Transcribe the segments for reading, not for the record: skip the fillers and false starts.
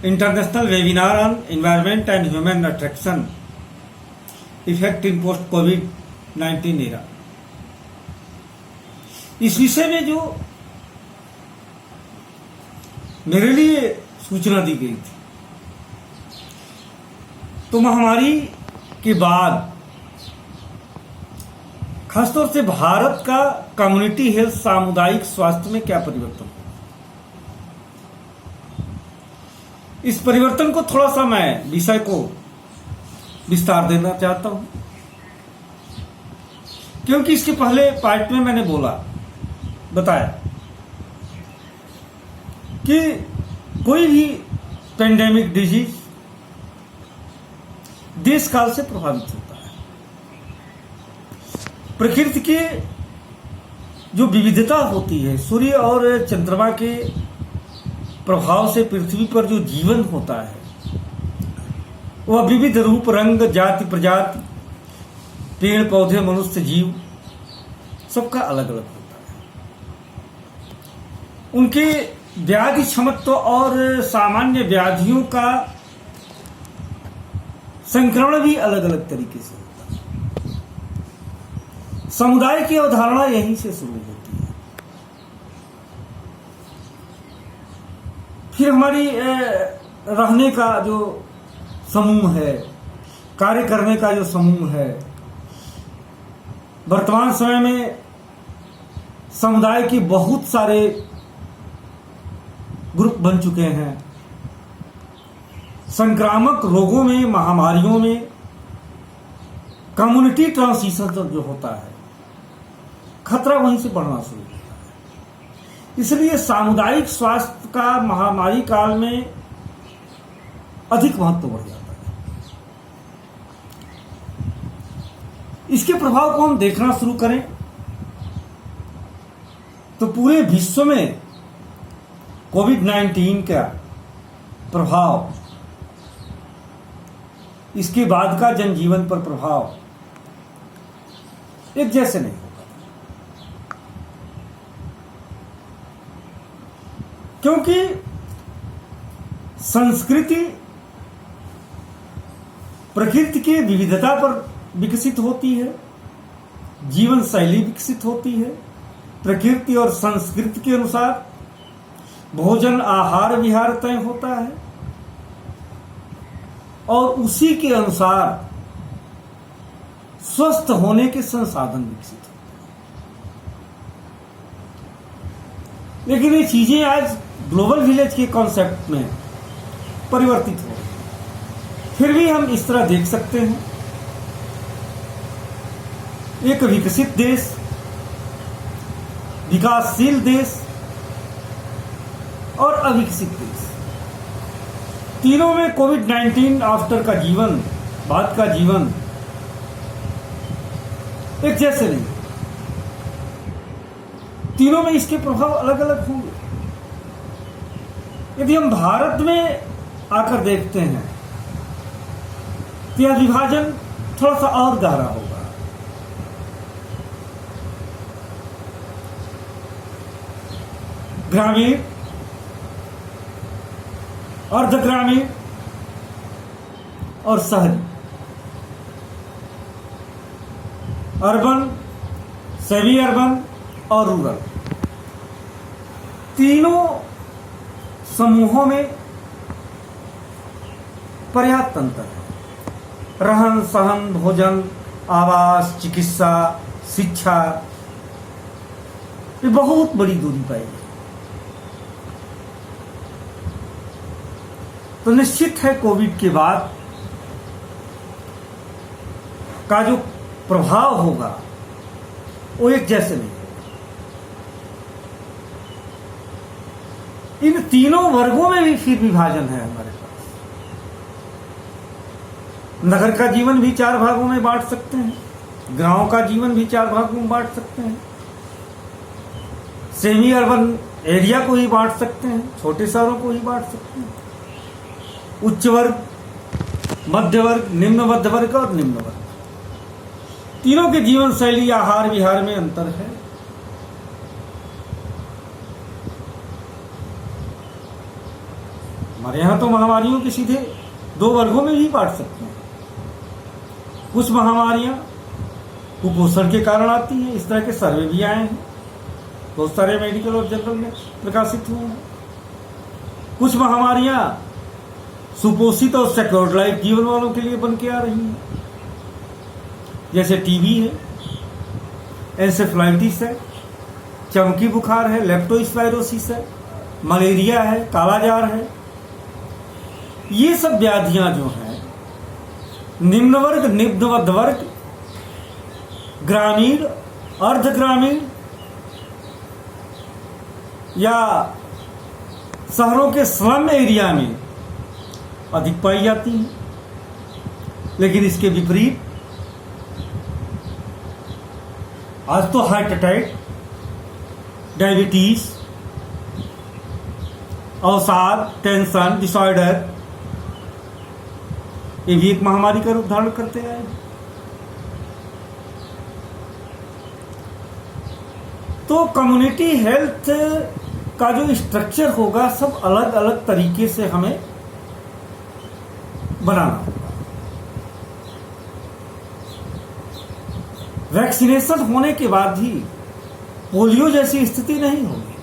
International webinar on environment and human attraction effect in post COVID-19 era। इस विषय में जो मेरे लिए सूचना दी गई थी, तो महामारी के बाद खासतौर से भारत का कम्युनिटी हेल्थ सामुदायिक स्वास्थ्य में क्या परिवर्तन हुआ, इस परिवर्तन को थोड़ा सा मैं विषय को विस्तार देना चाहता हूं, क्योंकि इसके पहले पार्ट में मैंने बताया कि कोई भी पेंडेमिक डिजीज देश काल से प्रभावित होता है। प्रकृति की जो विविधता होती है, सूर्य और चंद्रमा के प्रभाव से पृथ्वी पर जो जीवन होता है वह विविध रूप, रंग, जाति, प्रजाति, पेड़ पौधे, मनुष्य, जीव सबका अलग अलग होता है। उनके व्याधि क्षमत्व और सामान्य व्याधियों का संक्रमण भी अलग अलग तरीके से होता है। समुदाय की अवधारणा यहीं से शुरू होती है। फिर हमारी रहने का जो समूह है, कार्य करने का जो समूह है, वर्तमान समय में समुदाय के बहुत सारे ग्रुप बन चुके हैं। संक्रामक रोगों में, महामारियों में कम्युनिटी ट्रांसमिशन जो होता है, खतरा वहीं से बढ़ना शुरू होता है। इसलिए सामुदायिक स्वास्थ्य का महामारी काल में अधिक महत्व बढ़ जाता है। इसके प्रभाव को हम देखना शुरू करें तो पूरे विश्व में कोविड-19 का प्रभाव, इसके बाद का जनजीवन पर प्रभाव एक जैसे नहीं होगा, क्योंकि संस्कृति प्रकृति की विविधता पर विकसित होती है, जीवन शैली विकसित होती है। प्रकृति और संस्कृति के अनुसार भोजन, आहार विहार तय होता है और उसी के अनुसार स्वस्थ होने के संसाधन विकसित होते हैं। लेकिन ये चीजें आज ग्लोबल विलेज के कॉन्सेप्ट में परिवर्तित हो रही। फिर भी हम इस तरह देख सकते हैं, एक विकसित देश, विकासशील देश और अविकसित देश, तीनों में कोविड-19 आफ्टर का जीवन, बाद का जीवन एक जैसे नहीं। तीनों में इसके प्रभाव अलग अलग होंगे। यदि हम भारत में आकर देखते हैं तो यह विभाजन थोड़ा सा और गहरा होगा। ग्रामीण, अर्ध ग्रामीण और शहरी, अर्बन, सेमी अर्बन और रूरल, तीनों समूहों में पर्याप्त अंतर है। रहन सहन, भोजन, आवास, चिकित्सा, शिक्षा, ये बहुत बड़ी दूरी पाई गई। तो निश्चित है कोविड के बाद का जो प्रभाव होगा वो एक जैसे नहीं होगा। इन तीनों वर्गों में भी फिर विभाजन है हमारे पास। नगर का जीवन भी 4 भागों में बांट सकते हैं, गांव का जीवन भी 4 भागों में बांट सकते हैं, सेमी अर्बन एरिया को ही बांट सकते हैं, छोटे शहरों को ही बांट सकते हैं, उच्च वर्ग, मध्य वर्ग, निम्न मध्य वर्ग और निम्न वर्ग, तीनों के जीवन शैली, आहार विहार में अंतर है। हमारे यहाँ तो महामारियों के सीधे 2 वर्गों में भी बांट सकते हैं। कुछ महामारियां कुपोषण के कारण आती हैं, इस तरह के सर्वे भी आए हैं, बहुत सारे मेडिकल और जर्नल में प्रकाशित हुए हैं। कुछ महामारियां सुपोषित और सिक्योर्ड लाइफ जीवन वालों के लिए बन के आ रही हैं, जैसे टीबी है, एंसेफ्लाइटिस है, चमकी बुखार है, लेप्टोस्पाइरोसिस है, मलेरिया है, कालाजार है। ये सब व्याधियां जो हैं निम्न वर्ग, निम्न मध्य वर्ग, ग्रामीण, अर्ध ग्रामीण या शहरों के स्लम एरिया में अधिक पाई जाती हैं। लेकिन इसके विपरीत आज तो हार्ट अटैक, डायबिटीज, अवसाद, टेंशन डिसऑर्डर, ये भी एक महामारी का रूप धारण करते आए। तो कम्युनिटी हेल्थ का जो स्ट्रक्चर होगा सब अलग अलग तरीके से हमें बनाना होगा। वैक्सीनेशन होने के बाद ही पोलियो जैसी स्थिति नहीं होगी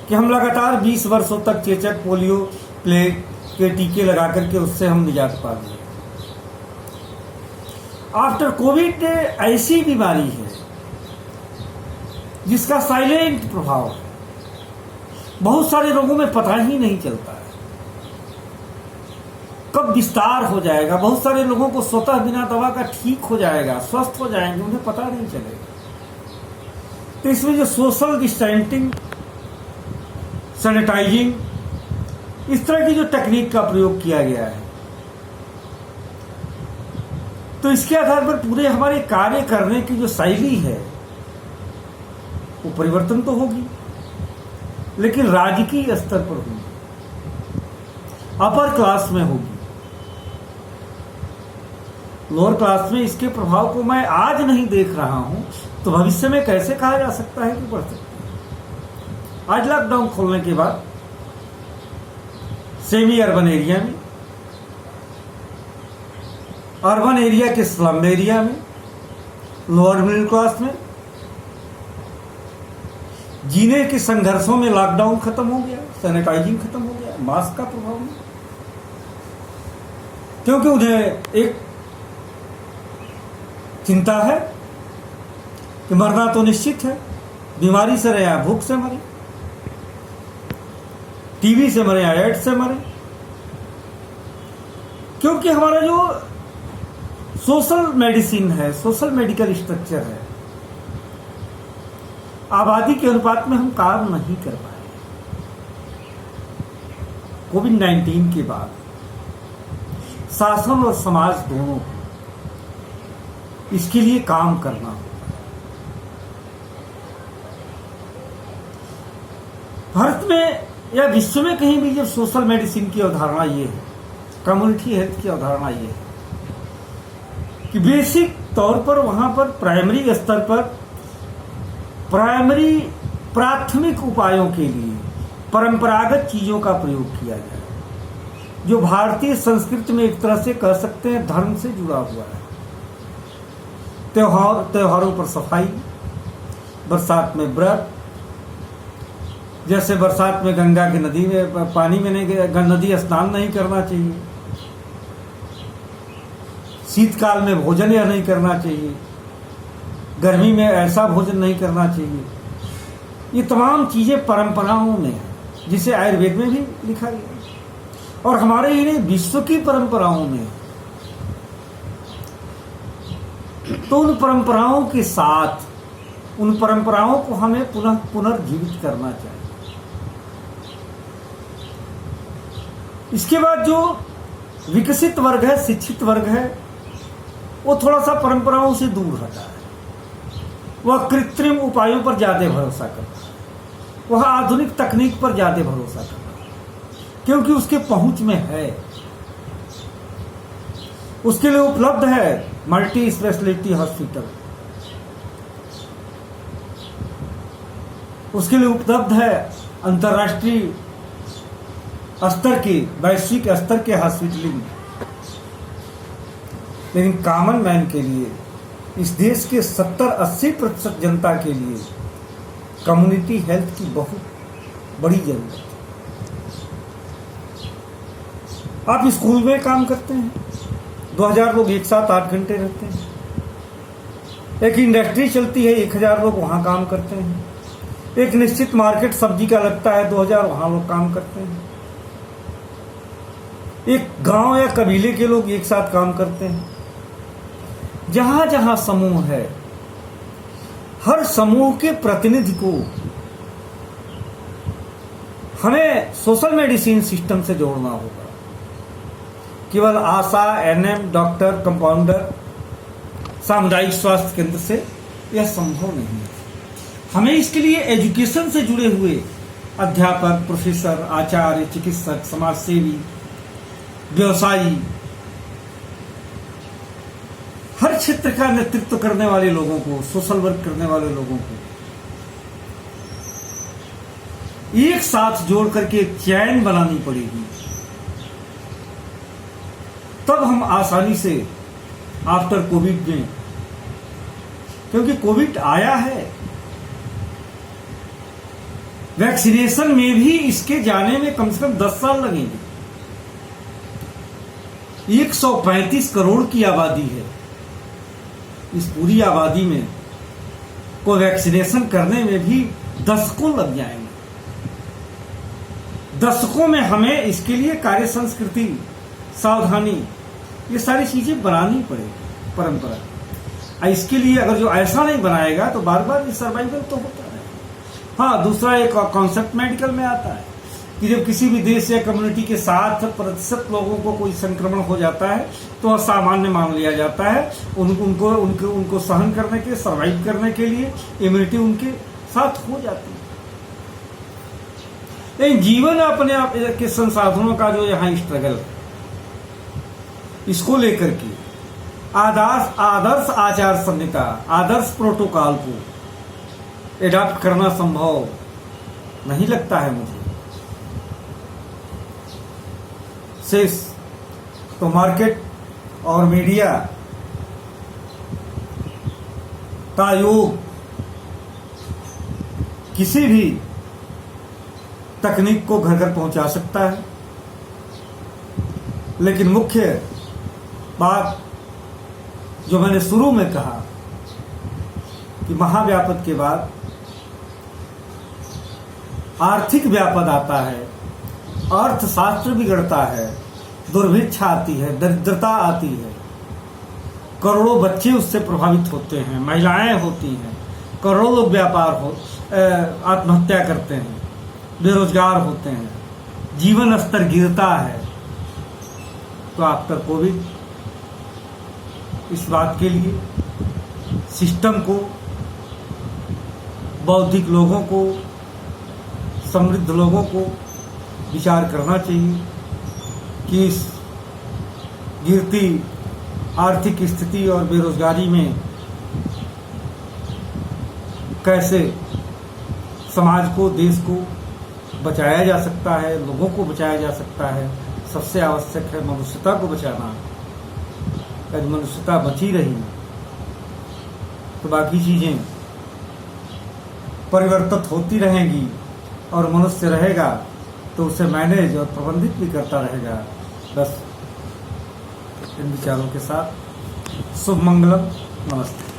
कि हम लगातार 20 वर्षों तक चेचक, पोलियो, प्लेग के टीके लगा करके उससे हम निजात पा लें। आफ्टर कोविड ऐसी बीमारी है जिसका साइलेंट प्रभाव है, बहुत सारे लोगों में पता ही नहीं चलता है कब विस्तार हो जाएगा। बहुत सारे लोगों को स्वतः बिना दवा का ठीक हो जाएगा, स्वस्थ हो जाएंगे, उन्हें पता नहीं चलेगा। तो इसमें जो सोशल डिस्टेंसिंग, सैनिटाइजिंग, इस तरह की जो टेक्निक का प्रयोग किया गया है, तो इसके आधार पर पूरे हमारे कार्य करने की जो शैली है वो परिवर्तन तो होगी, लेकिन राजकीय स्तर पर होगी, अपर क्लास में होगी। लोअर क्लास में इसके प्रभाव को मैं आज नहीं देख रहा हूं, तो भविष्य में कैसे कहा जा सकता है कि बढ़ सकता है। आज लॉकडाउन खोलने के बाद सेमी अर्बन एरिया में, अर्बन एरिया के स्लम एरिया में, लोअर मिडिल क्लास में जीने के संघर्षों में लॉकडाउन खत्म हो गया, सैनिटाइजिंग खत्म हो गया, मास्क का प्रभाव नहीं, क्योंकि उन्हें एक चिंता है कि मरना तो निश्चित है, बीमारी से रहे या भूख से मरे, टीबी से मरे या एड्स से मरे। क्योंकि हमारा जो सोशल मेडिसिन है, सोशल मेडिकल स्ट्रक्चर है, आबादी के अनुपात में हम काम नहीं कर पाए। कोविड-19 के बाद शासन और समाज दोनों इसके लिए काम करना होगा। भारत में या विश्व में कहीं भी जब सोशल मेडिसिन की अवधारणा ये है, कम्युनिटी हेल्थ की अवधारणा ये है कि बेसिक तौर पर वहां पर प्राइमरी स्तर पर प्राथमिक उपायों के लिए परंपरागत चीजों का प्रयोग किया जाए, जो भारतीय संस्कृति में एक तरह से कह सकते हैं धर्म से जुड़ा हुआ है। त्योहारों पर सफाई, बरसात में व्रत, जैसे बरसात में गंगा की नदी में पानी में नहीं, नदी स्नान नहीं करना चाहिए, शीतकाल में भोजन यह नहीं करना चाहिए, गर्मी में ऐसा भोजन नहीं करना चाहिए। ये तमाम चीजें परंपराओं में है, जिसे आयुर्वेद में भी लिखा गया और हमारे ये विश्व की परंपराओं में। तो उन परंपराओं के साथ, उन परंपराओं को हमें पुनर्जीवित करना चाहिए। इसके बाद जो विकसित वर्ग है, शिक्षित वर्ग है, वो थोड़ा सा परंपराओं से दूर हटा है, वह कृत्रिम उपायों पर ज्यादा भरोसा करता है, वह आधुनिक तकनीक पर ज्यादा भरोसा करता है, क्योंकि उसके पहुंच में है, उसके लिए उपलब्ध है मल्टी स्पेशलिटी हॉस्पिटल, उसके लिए उपलब्ध है अंतर्राष्ट्रीय स्तर के, वैश्विक स्तर के हॉस्पिटलिंग, लेकिन कॉमन मैन के लिए, इस देश के 70-80% जनता के लिए कम्युनिटी हेल्थ की बहुत बड़ी जरूरत है। आप स्कूल में काम करते हैं, 2000 लोग एक साथ 8 घंटे रहते हैं। एक इंडस्ट्री चलती है, 1000 लोग वहां काम करते हैं। एक निश्चित मार्केट सब्जी का लगता है, 2000 वहां लोग काम करते हैं। एक गांव या कबीले के लोग एक साथ काम करते हैं। जहां जहां समूह है, हर समूह के प्रतिनिधि को हमें सोशल मेडिसिन सिस्टम से जोड़ना होगा। केवल आशा, एनएम, डॉक्टर, कंपाउंडर, सामुदायिक स्वास्थ्य केंद्र से यह संभव नहीं है। हमें इसके लिए एजुकेशन से जुड़े हुए अध्यापक, प्रोफेसर, आचार्य, चिकित्सक, समाजसेवी, व्यवसायी, हर क्षेत्र का नेतृत्व करने वाले लोगों को, सोशल वर्क करने वाले लोगों को एक साथ जोड़ करके एक चैन बनानी पड़ेगी। तब हम आसानी से आफ्टर कोविड में, क्योंकि कोविड आया है, वैक्सीनेशन में भी इसके जाने में कम से कम 10 साल लगेंगे। 135 करोड़ की आबादी है। इस पूरी आबादी में को वैक्सीनेशन करने में भी दशकों लग जाएंगे। दशकों में हमें इसके लिए कार्य संस्कृति, सावधानी, ये सारी चीजें बनानी पड़ेगी, परंपरा। इसके लिए अगर जो ऐसा नहीं बनाएगा तो बार बार ये सर्वाइवल तो होता है। हाँ, दूसरा एक कॉन्सेप्ट मेडिकल में आता है कि जब किसी भी देश या कम्युनिटी के 7% लोगों को कोई संक्रमण हो जाता है तो सामान्य मान लिया जाता है। उनको सहन करने के, सर्वाइव करने के लिए इम्यूनिटी उनके साथ हो जाती है। लेकिन जीवन अपने आप के संसाधनों का जो यहाँ स्ट्रगल है, इसको लेकर के आदर्श आचार संहिता, आदर्श प्रोटोकॉल को एडॉप्ट करना संभव नहीं लगता है मुझे। शेष तो मार्केट और मीडिया का योग किसी भी तकनीक को घर घर पहुंचा सकता है, लेकिन मुख्य बात जो मैंने शुरू में कहा कि महाव्यापद के बाद आर्थिक व्यापद आता है, अर्थशास्त्र बिगड़ता है, दुर्भिक्ष आती है, दरिद्रता आती है, करोड़ों बच्चे उससे प्रभावित होते हैं, महिलाएं होती हैं, करोड़ों लोग आत्महत्या करते हैं, बेरोजगार होते हैं, जीवन स्तर गिरता है। तो आफ्टर कोविड इस बात के लिए सिस्टम को, बौद्धिक लोगों को, समृद्ध लोगों को विचार करना चाहिए कि इस गिरती आर्थिक स्थिति और बेरोजगारी में कैसे समाज को, देश को बचाया जा सकता है, लोगों को बचाया जा सकता है। सबसे आवश्यक है मनुष्यता को बचाना। यदि मनुष्यता बची रही तो बाकी चीजें परिवर्तित होती रहेंगी और मनुष्य रहेगा तो उसे मैनेज और प्रबंधित भी करता रहेगा। बस इन विचारों के साथ शुभ मंगलम, नमस्ते।